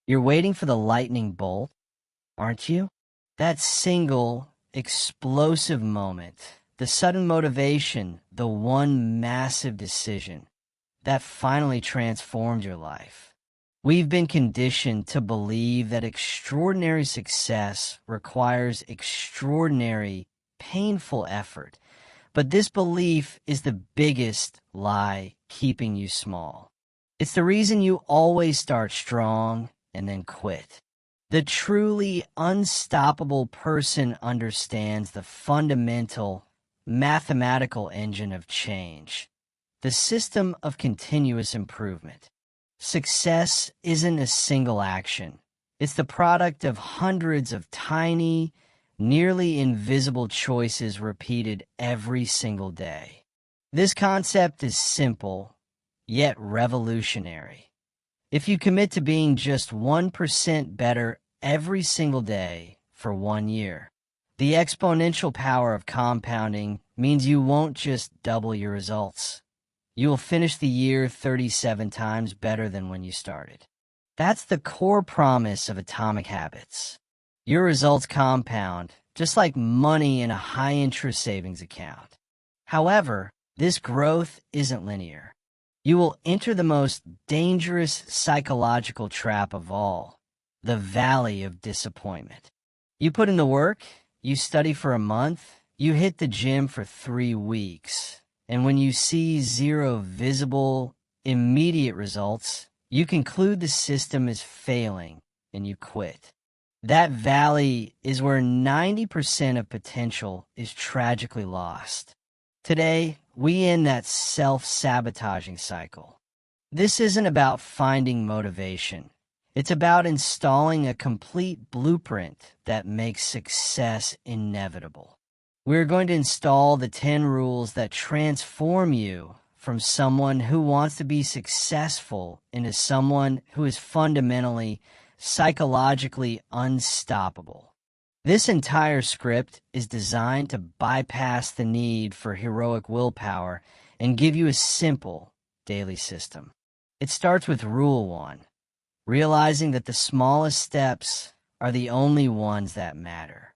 You're waiting for the lightning bolt, aren't you? That single, explosive moment, the sudden motivation, the one massive decision that finally transformed your life. We've been conditioned to believe that extraordinary success requires extraordinary, painful effort, but this belief is the biggest lie keeping you small. It's the reason you always start strong and then quit. The truly unstoppable person understands the fundamental mathematical engine of change, the system of continuous improvement. Success isn't a single action. It's the product of hundreds of tiny, nearly invisible choices repeated every single day. This concept is simple, yet revolutionary. If you commit to being just 1% better every single day for 1 year, the exponential power of compounding means you won't just double your results. You will finish the year 37 times better than when you started. That's the core promise of Atomic Habits. Your results compound, just like money in a high-interest savings account. However, this growth isn't linear. You will enter the most dangerous psychological trap of all, the valley of disappointment. You put in the work, you study for a month, you hit the gym for 3 weeks, and when you see zero visible, immediate results, you conclude the system is failing and you quit. That valley is where 90% of potential is tragically lost. Today, we end that self-sabotaging cycle. This isn't about finding motivation. It's about installing a complete blueprint that makes success inevitable. We're going to install the 10 rules that transform you from someone who wants to be successful into someone who is fundamentally, psychologically unstoppable. This entire script is designed to bypass the need for heroic willpower and give you a simple daily system. It starts with Rule 1, realizing that the smallest steps are the only ones that matter.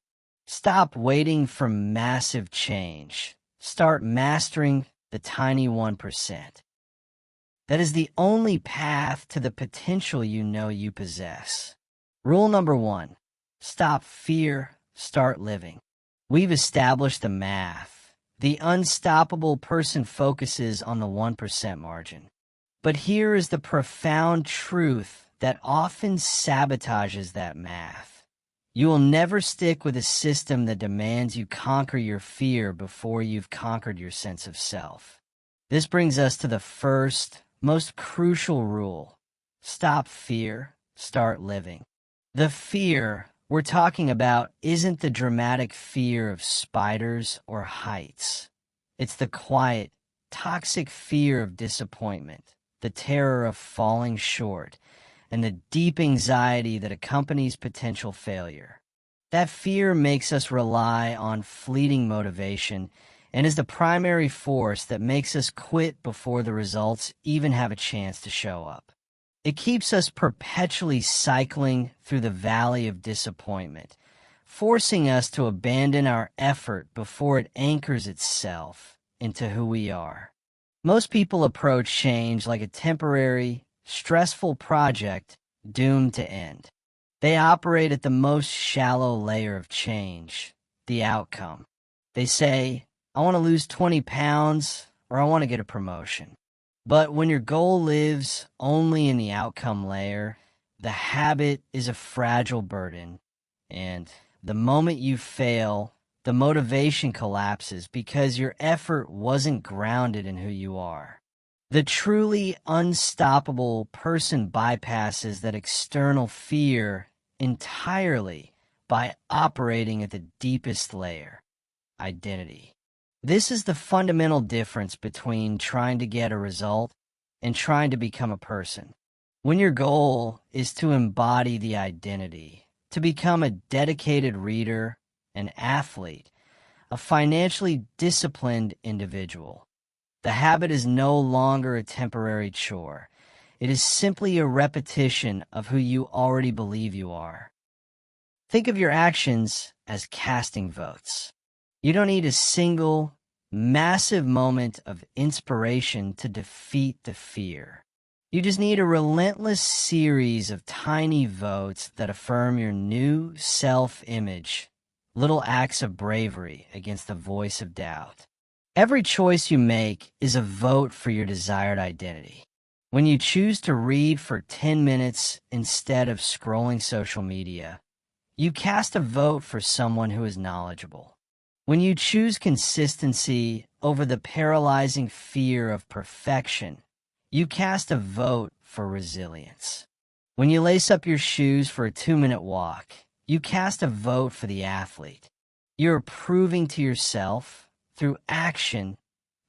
Stop waiting for massive change. Start mastering the tiny 1%. That is the only path to the potential you know you possess. Rule number 1. Stop fear, start living. We've established the math. The unstoppable person focuses on the 1% margin. But here is the profound truth that often sabotages that math. You will never stick with a system that demands you conquer your fear before you've conquered your sense of self. This brings us to the first, most crucial rule. Stop fear, start living. The fear we're talking about isn't the dramatic fear of spiders or heights. It's the quiet, toxic fear of disappointment, the terror of falling short, and the deep anxiety that accompanies potential failure. That fear makes us rely on fleeting motivation and is the primary force that makes us quit before the results even have a chance to show up. It keeps us perpetually cycling through the valley of disappointment, forcing us to abandon our effort before it anchors itself into who we are. Most people approach change like a temporary, stressful project doomed to end. They operate at the most shallow layer of change, the outcome. They say, I want to lose 20 pounds or I want to get a promotion. But when your goal lives only in the outcome layer, the habit is a fragile burden. And the moment you fail, the motivation collapses because your effort wasn't grounded in who you are. The truly unstoppable person bypasses that external fear entirely by operating at the deepest layer, identity. This is the fundamental difference between trying to get a result and trying to become a person. When your goal is to embody the identity, to become a dedicated reader, an athlete, a financially disciplined individual, the habit is no longer a temporary chore. It is simply a repetition of who you already believe you are. Think of your actions as casting votes. You don't need a single, massive moment of inspiration to defeat the fear. You just need a relentless series of tiny votes that affirm your new self-image, little acts of bravery against the voice of doubt. Every choice you make is a vote for your desired identity. When you choose to read for 10 minutes instead of scrolling social media, you cast a vote for someone who is knowledgeable. When you choose consistency over the paralyzing fear of perfection, you cast a vote for resilience. When you lace up your shoes for a 2-minute walk, you cast a vote for the athlete. You're proving to yourself, through action,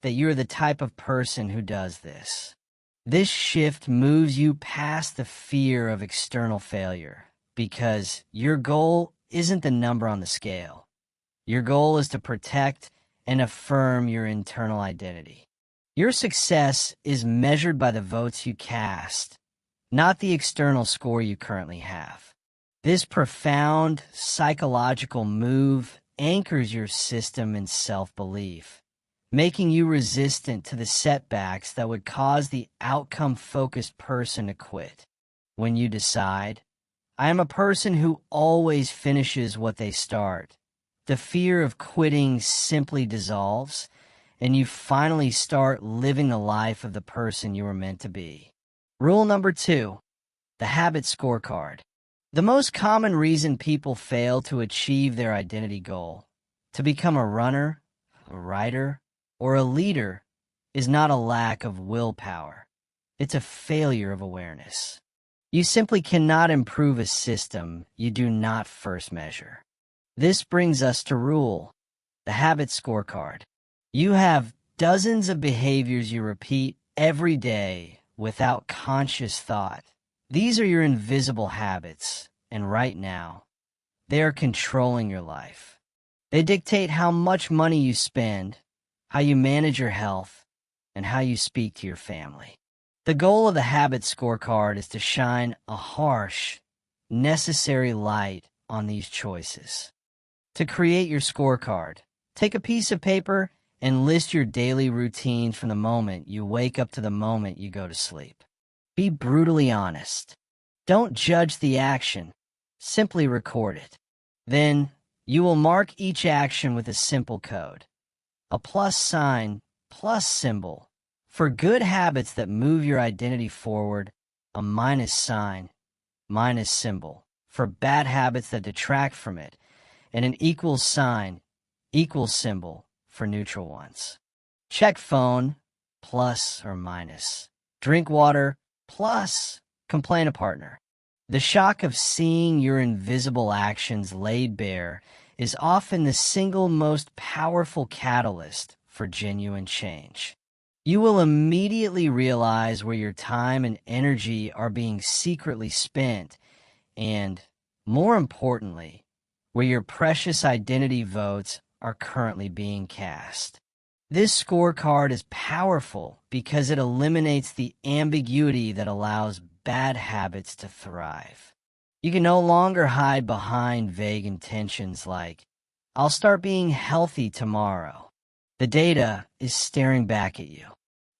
that you're the type of person who does this. This shift moves you past the fear of external failure, because your goal isn't the number on the scale. Your goal is to protect and affirm your internal identity. Your success is measured by the votes you cast, not the external score you currently have. This profound psychological move anchors your system in self-belief, making you resistant to the setbacks that would cause the outcome-focused person to quit. When you decide, I am a person who always finishes what they start, the fear of quitting simply dissolves, and you finally start living the life of the person you were meant to be. Rule number 2, the habit scorecard. The most common reason people fail to achieve their identity goal, to become a runner, a writer, or a leader, is not a lack of willpower. It's a failure of awareness. You simply cannot improve a system you do not first measure. This brings us to rule, the habit scorecard. You have dozens of behaviors you repeat every day without conscious thought. These are your invisible habits, and right now, they are controlling your life. They dictate how much money you spend, how you manage your health, and how you speak to your family. The goal of the habit scorecard is to shine a harsh, necessary light on these choices. To create your scorecard, take a piece of paper and list your daily routines from the moment you wake up to the moment you go to sleep. Be brutally honest. Don't judge the action, simply record it. Then, you will mark each action with a simple code. A plus sign, plus symbol. For good habits that move your identity forward, a minus sign, minus symbol. For bad habits that detract from it, and an equal sign, equal symbol for neutral ones. Check phone, plus or minus. Drink water, plus. Complain a partner. The shock of seeing your invisible actions laid bare is often the single most powerful catalyst for genuine change. You will immediately realize where your time and energy are being secretly spent and, more importantly, where your precious identity votes are currently being cast. This scorecard is powerful because it eliminates the ambiguity that allows bad habits to thrive. You can no longer hide behind vague intentions like, I'll start being healthy tomorrow. The data is staring back at you.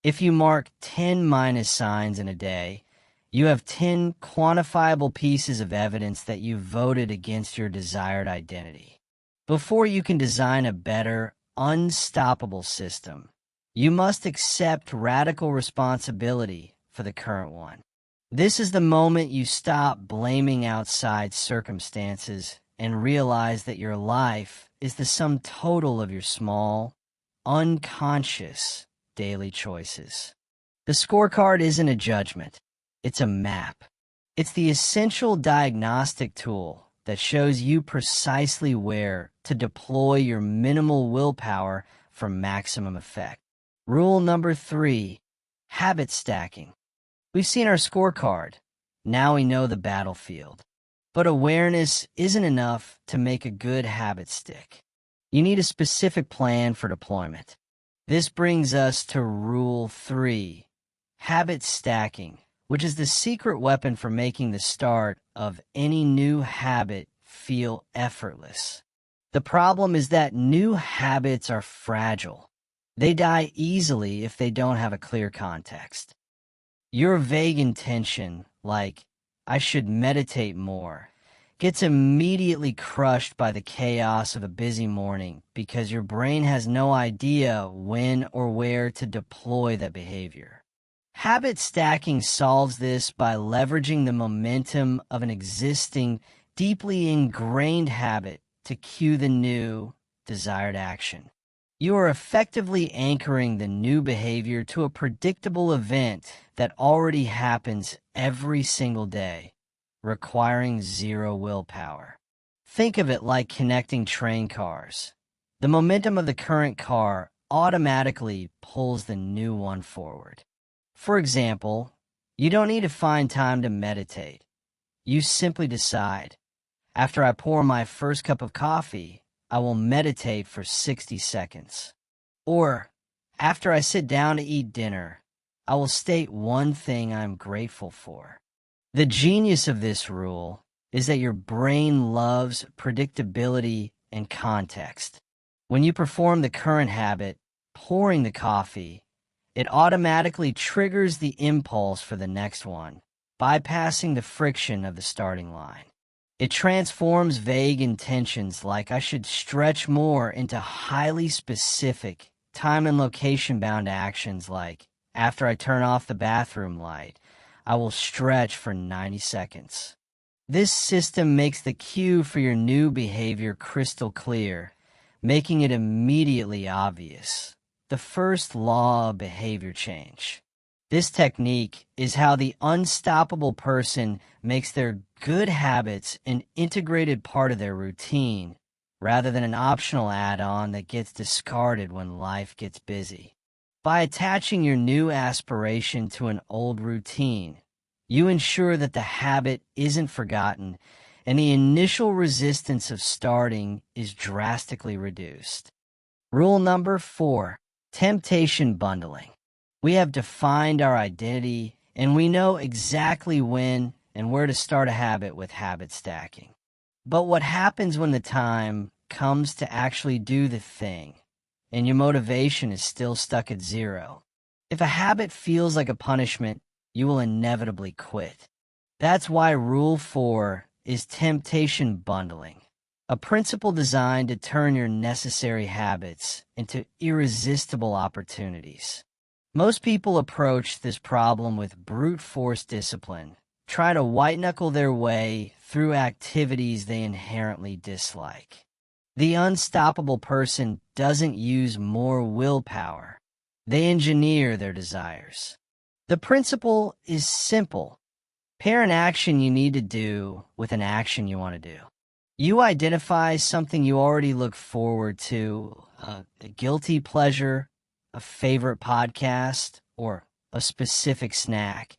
If you mark 10 minus signs in a day, you have 10 quantifiable pieces of evidence that you voted against your desired identity. Before you can design a better, unstoppable system, you must accept radical responsibility for the current one. This is the moment you stop blaming outside circumstances and realize that your life is the sum total of your small, unconscious daily choices. The scorecard isn't a judgment. It's a map. It's the essential diagnostic tool that shows you precisely where to deploy your minimal willpower for maximum effect. Rule number 3, habit stacking. We've seen our scorecard. Now we know the battlefield. But awareness isn't enough to make a good habit stick. You need a specific plan for deployment. This brings us to Rule 3, habit stacking, which is the secret weapon for making the start of any new habit feel effortless. The problem is that new habits are fragile. They die easily if they don't have a clear context. Your vague intention, like, I should meditate more, gets immediately crushed by the chaos of a busy morning because your brain has no idea when or where to deploy that behavior. Habit stacking solves this by leveraging the momentum of an existing, deeply ingrained habit to cue the new, desired action. You are effectively anchoring the new behavior to a predictable event that already happens every single day, requiring zero willpower. Think of it like connecting train cars. The momentum of the current car automatically pulls the new one forward. For example, you don't need to find time to meditate. You simply decide, after I pour my first cup of coffee, I will meditate for 60 seconds. Or, after I sit down to eat dinner, I will state one thing I'm grateful for. The genius of this rule is that your brain loves predictability and context. When you perform the current habit, pouring the coffee, it automatically triggers the impulse for the next one, bypassing the friction of the starting line. It transforms vague intentions like I should stretch more into highly specific, time and location-bound actions like, after I turn off the bathroom light, I will stretch for 90 seconds. This system makes the cue for your new behavior crystal clear, making it immediately obvious. The first law of behavior change. This technique is how the unstoppable person makes their good habits an integrated part of their routine, rather than an optional add-on that gets discarded when life gets busy. By attaching your new aspiration to an old routine, you ensure that the habit isn't forgotten and the initial resistance of starting is drastically reduced. Rule number 4, temptation bundling. We have defined our identity, and we know exactly when and where to start a habit with habit stacking. But what happens when the time comes to actually do the thing, and your motivation is still stuck at 0? If a habit feels like a punishment, you will inevitably quit. That's why Rule 4 is temptation bundling, a principle designed to turn your necessary habits into irresistible opportunities. Most people approach this problem with brute force discipline, try to white-knuckle their way through activities they inherently dislike. The unstoppable person doesn't use more willpower. They engineer their desires. The principle is simple. Pair an action you need to do with an action you want to do. You identify something you already look forward to, a guilty pleasure, a favorite podcast, or a specific snack,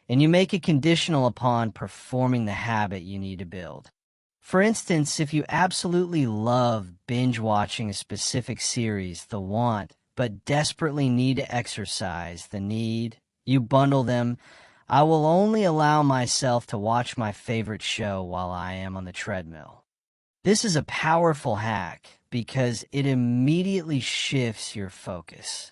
and you make it conditional upon performing the habit you need to build. For instance, if you absolutely love binge watching a specific series, the want, but desperately need to exercise, the need, you bundle them. I will only allow myself to watch my favorite show while I am on the treadmill. This is a powerful hack because it immediately shifts your focus.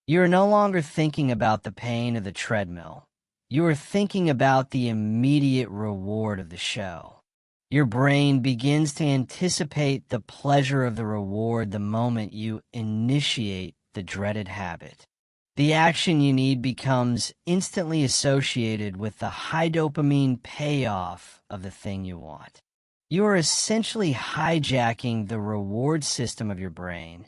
You are no longer thinking about the pain of the treadmill. You are thinking about the immediate reward of the show. Your brain begins to anticipate the pleasure of the reward the moment you initiate the dreaded habit. The action you need becomes instantly associated with the high dopamine payoff of the thing you want. You are essentially hijacking the reward system of your brain,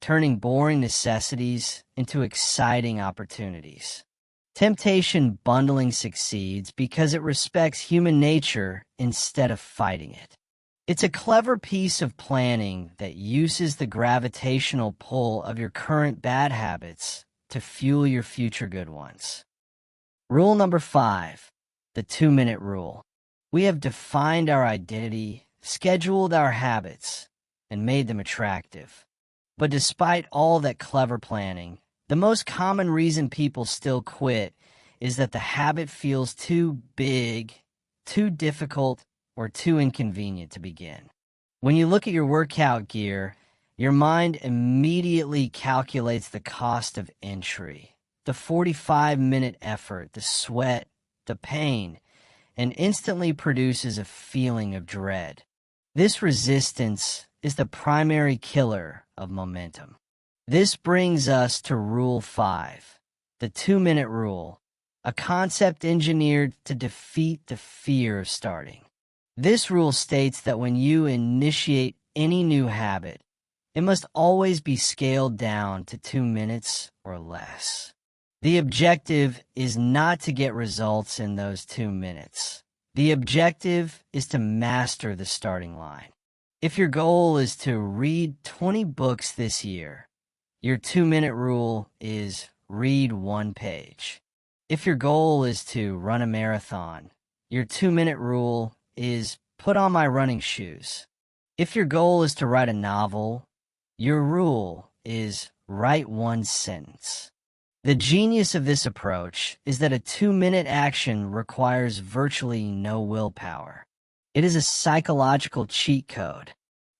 turning boring necessities into exciting opportunities. Temptation bundling succeeds because it respects human nature instead of fighting it. It's a clever piece of planning that uses the gravitational pull of your current bad habits to fuel your future good ones. Rule number 5, the 2-minute rule. We have defined our identity, scheduled our habits, and made them attractive. But despite all that clever planning, the most common reason people still quit is that the habit feels too big, too difficult, or too inconvenient to begin. When you look at your workout gear, your mind immediately calculates the cost of entry, the 45-minute effort, the sweat, the pain, and instantly produces a feeling of dread. This resistance is the primary killer of momentum. This brings us to Rule 5, the 2-minute rule, a concept engineered to defeat the fear of starting. This rule states that when you initiate any new habit, it must always be scaled down to 2 minutes or less. The objective is not to get results in those 2 minutes. The objective is to master the starting line. If your goal is to read 20 books this year, your 2-minute rule is read 1 page. If your goal is to run a marathon, your 2-minute rule is put on my running shoes. If your goal is to write a novel, your rule is write 1 sentence. The genius of this approach is that a 2-minute action requires virtually no willpower. It is a psychological cheat code.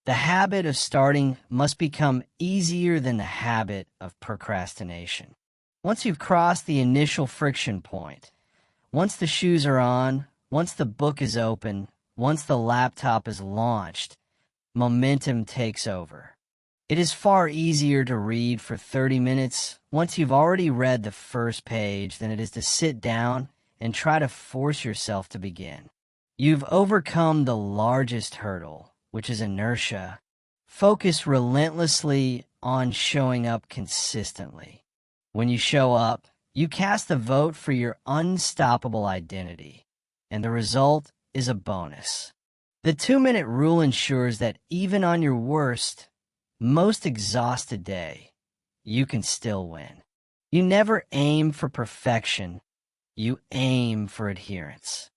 The habit of starting must become easier than the habit of procrastination. Once you've crossed the initial friction point, once the shoes are on, once the book is open, once the laptop is launched, momentum takes over. It is far easier to read for 30 minutes once you've already read the first page than it is to sit down and try to force yourself to begin. You've overcome the largest hurdle, which is inertia. Focus relentlessly on showing up consistently. When you show up, you cast a vote for your unstoppable identity, and the result is a bonus. The 2-minute rule ensures that even on your worst, most exhausted day, you can still win. You never aim for perfection. You aim for adherence.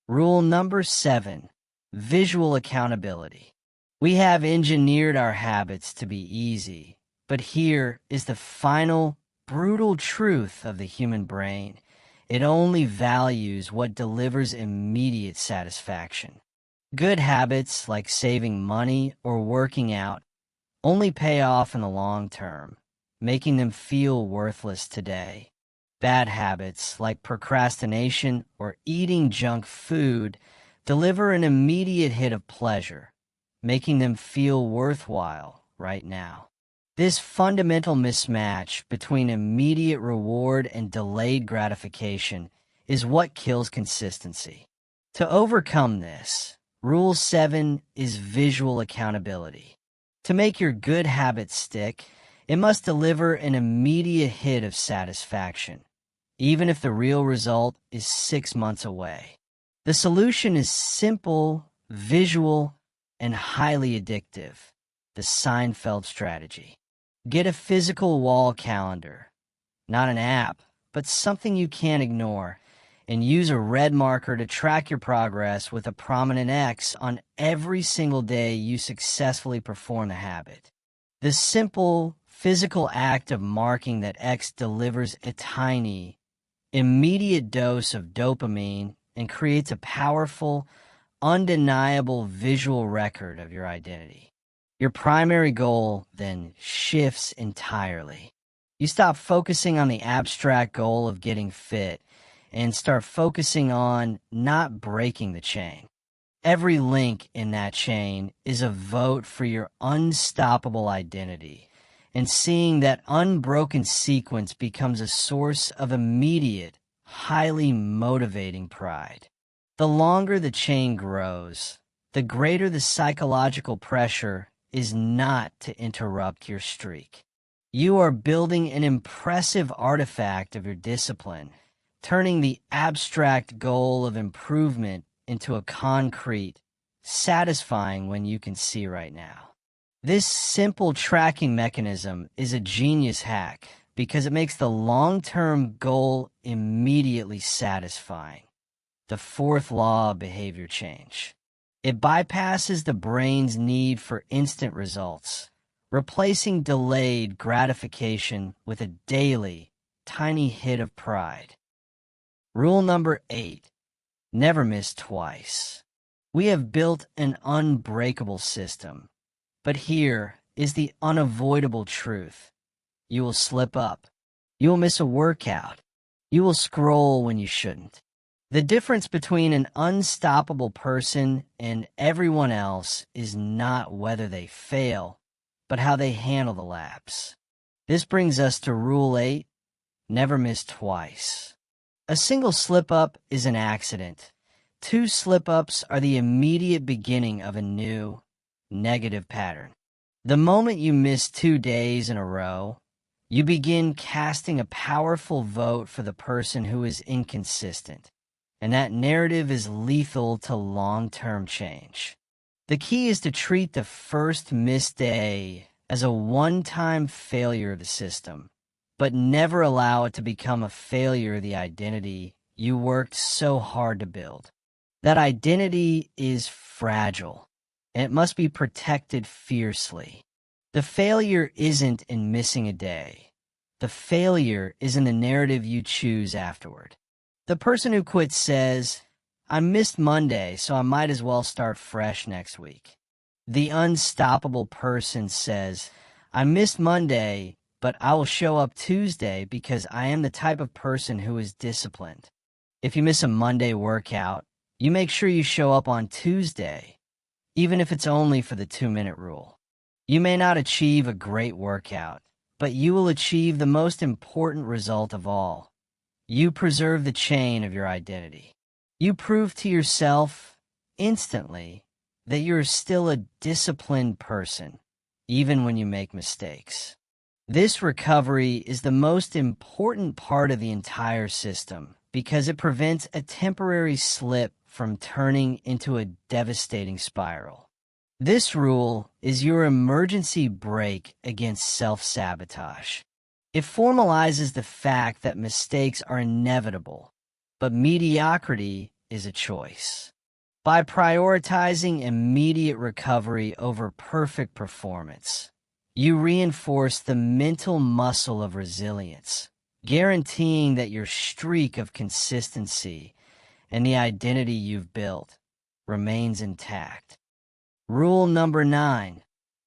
Rule number 7, visual accountability. We have engineered our habits to be easy, but here is the final, brutal truth of the human brain. It only values what delivers immediate satisfaction. Good habits like saving money or working out only pay off in the long term, making them feel worthless today. Bad habits like procrastination or eating junk food deliver an immediate hit of pleasure, making them feel worthwhile right now. This fundamental mismatch between immediate reward and delayed gratification is what kills consistency. To overcome this, Rule 7 is visual accountability. To make your good habit stick, it must deliver an immediate hit of satisfaction, even if the real result is 6 months away. The solution is simple, visual, and highly addictive: the Seinfeld strategy. Get a physical wall calendar, not an app, but something you can't ignore, and use a red marker to track your progress with a prominent X on every single day you successfully perform the habit. The simple, physical act of marking that X delivers a tiny, immediate dose of dopamine and creates a powerful, undeniable visual record of your identity. Your primary goal then shifts entirely. You stop focusing on the abstract goal of getting fit and start focusing on not breaking the chain. Every link in that chain is a vote for your unstoppable identity, and seeing that unbroken sequence becomes a source of immediate, highly motivating pride. The longer the chain grows, the greater the psychological pressure is not to interrupt your streak. You are building an impressive artifact of your discipline, turning the abstract goal of improvement into a concrete, satisfying one you can see right now. This simple tracking mechanism is a genius hack because it makes the long-term goal immediately satisfying. The fourth law of behavior change. It bypasses the brain's need for instant results, replacing delayed gratification with a daily, tiny hit of pride. Rule number 8, never miss twice. We have built an unbreakable system, but here is the unavoidable truth. You will slip up. You will miss a workout. You will scroll when you shouldn't. The difference between an unstoppable person and everyone else is not whether they fail, but how they handle the lapse. This brings us to Rule 8, never miss twice. A single slip-up is an accident. 2 slip-ups are the immediate beginning of a new, negative pattern. The moment you miss 2 days in a row, you begin casting a powerful vote for the person who is inconsistent, and that narrative is lethal to long-term change. The key is to treat the first missed day as a one-time failure of the system, but never allow it to become a failure of the identity you worked so hard to build. That identity is fragile, and it must be protected fiercely. The failure isn't in missing a day. The failure is in the narrative you choose afterward. The person who quits says, "I missed Monday, so I might as well start fresh next week." The unstoppable person says, "I missed Monday, but I will show up Tuesday because I am the type of person who is disciplined." If you miss a Monday workout, you make sure you show up on Tuesday, even if it's only for the 2-minute rule. You may not achieve a great workout, but you will achieve the most important result of all. You preserve the chain of your identity. You prove to yourself instantly that you're still a disciplined person, even when you make mistakes. This recovery is the most important part of the entire system because it prevents a temporary slip from turning into a devastating spiral. This rule is your emergency brake against self-sabotage. It formalizes the fact that mistakes are inevitable, but mediocrity is a choice. By prioritizing immediate recovery over perfect performance, you reinforce the mental muscle of resilience, guaranteeing that your streak of consistency and the identity you've built remains intact. Rule number 9,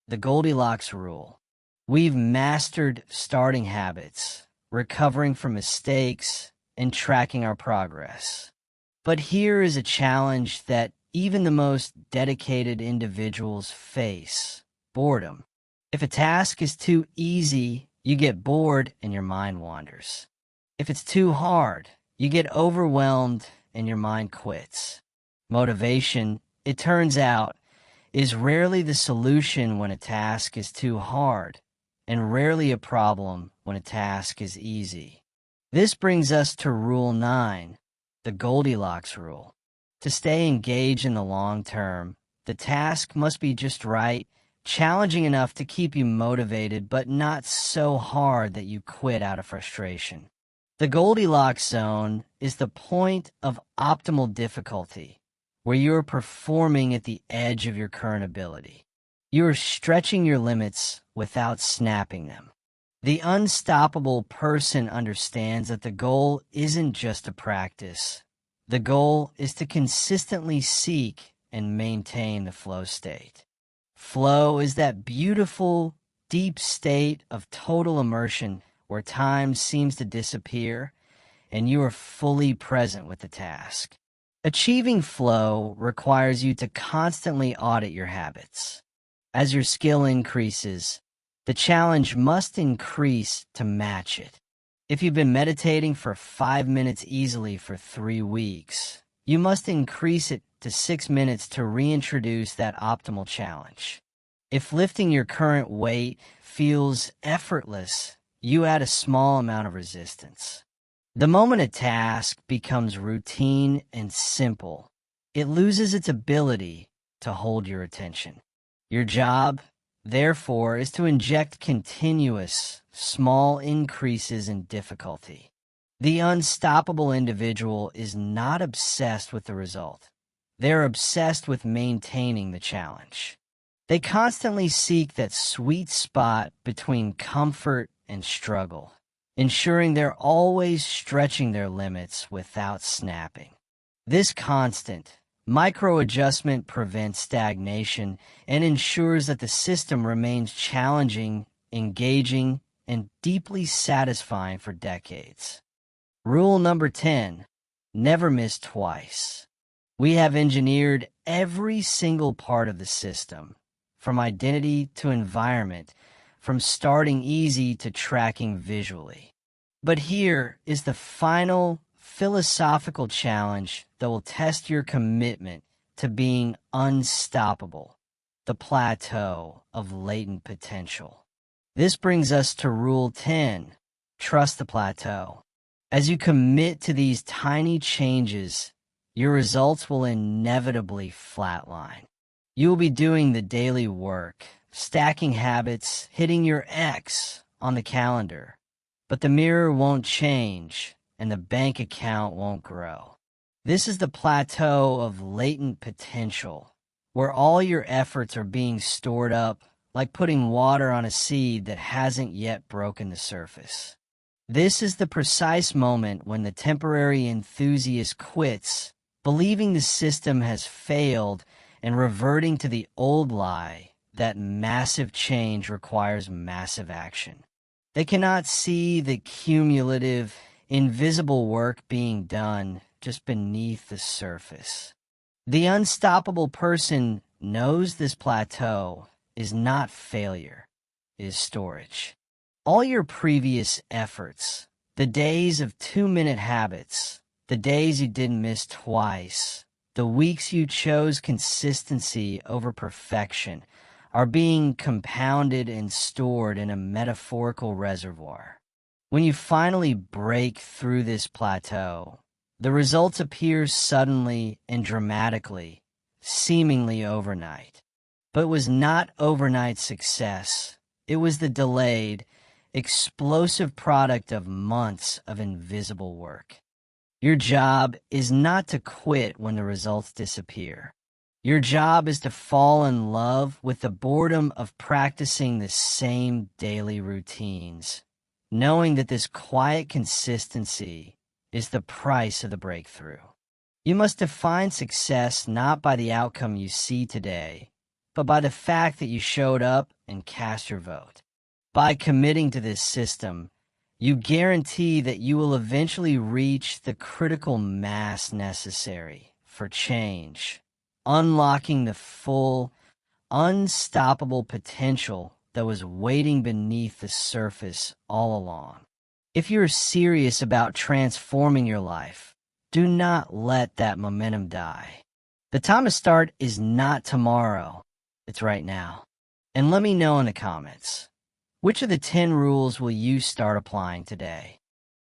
the Goldilocks rule. We've mastered starting habits, recovering from mistakes, and tracking our progress. But here is a challenge that even the most dedicated individuals face: boredom. If a task is too easy, you get bored and your mind wanders. If it's too hard, you get overwhelmed and your mind quits. Motivation, it turns out, is rarely the solution when a task is too hard, and rarely a problem when a task is easy. This brings us to Rule 9, the Goldilocks rule. To stay engaged in the long term, the task must be just right, challenging enough to keep you motivated, but not so hard that you quit out of frustration. The Goldilocks zone is the point of optimal difficulty, where you are performing at the edge of your current ability. You are stretching your limits without snapping them. The unstoppable person understands that the goal isn't just a practice. The goal is to consistently seek and maintain the flow state. Flow is that beautiful, deep state of total immersion where time seems to disappear and you are fully present with the task. Achieving flow requires you to constantly audit your habits. As your skill increases, the challenge must increase to match it. If you've been meditating for 5 minutes easily for 3 weeks, you must increase it to 6 minutes to reintroduce that optimal challenge. If lifting your current weight feels effortless, you add a small amount of resistance. The moment a task becomes routine and simple, it loses its ability to hold your attention. Your job, therefore, is to inject continuous, small increases in difficulty. The unstoppable individual is not obsessed with the result. They're obsessed with maintaining the challenge. They constantly seek that sweet spot between comfort and struggle. ensuring they're always stretching their limits without snapping. This constant, micro-adjustment prevents stagnation and ensures that the system remains challenging, engaging, and deeply satisfying for decades. Rule number 10, never miss twice. We have engineered every single part of the system, from identity to environment, from starting easy to tracking visually. But here is the final philosophical challenge that will test your commitment to being unstoppable, the plateau of latent potential. This brings us to Rule 10, trust the plateau. As you commit to these tiny changes, your results will inevitably flatline. You will be doing the daily work, stacking habits, hitting your X on the calendar, but the mirror won't change and the bank account won't grow. This is the plateau of latent potential, where all your efforts are being stored up like putting water on a seed that hasn't yet broken the surface. This is the precise moment when the temporary enthusiast quits, believing the system has failed and reverting to the old lie that massive change requires massive action. They cannot see the cumulative, invisible work being done just beneath the surface. The unstoppable person knows this plateau is not failure, it is storage. All your previous efforts, the days of 2-minute habits, the days you didn't miss twice, the weeks you chose consistency over perfection, are being compounded and stored in a metaphorical reservoir. When you finally break through this plateau, the results appear suddenly and dramatically, seemingly overnight. But it was not overnight success. It was the delayed, explosive product of months of invisible work. Your job is not to quit when the results disappear. Your job is to fall in love with the boredom of practicing the same daily routines, knowing that this quiet consistency is the price of the breakthrough. You must define success not by the outcome you see today, but by the fact that you showed up and cast your vote. By committing to this system, you guarantee that you will eventually reach the critical mass necessary for change, unlocking the full, unstoppable potential that was waiting beneath the surface all along. If you're serious about transforming your life, do not let that momentum die. The time to start is not tomorrow, it's right now. And let me know in the comments, which of the 10 rules will you start applying today?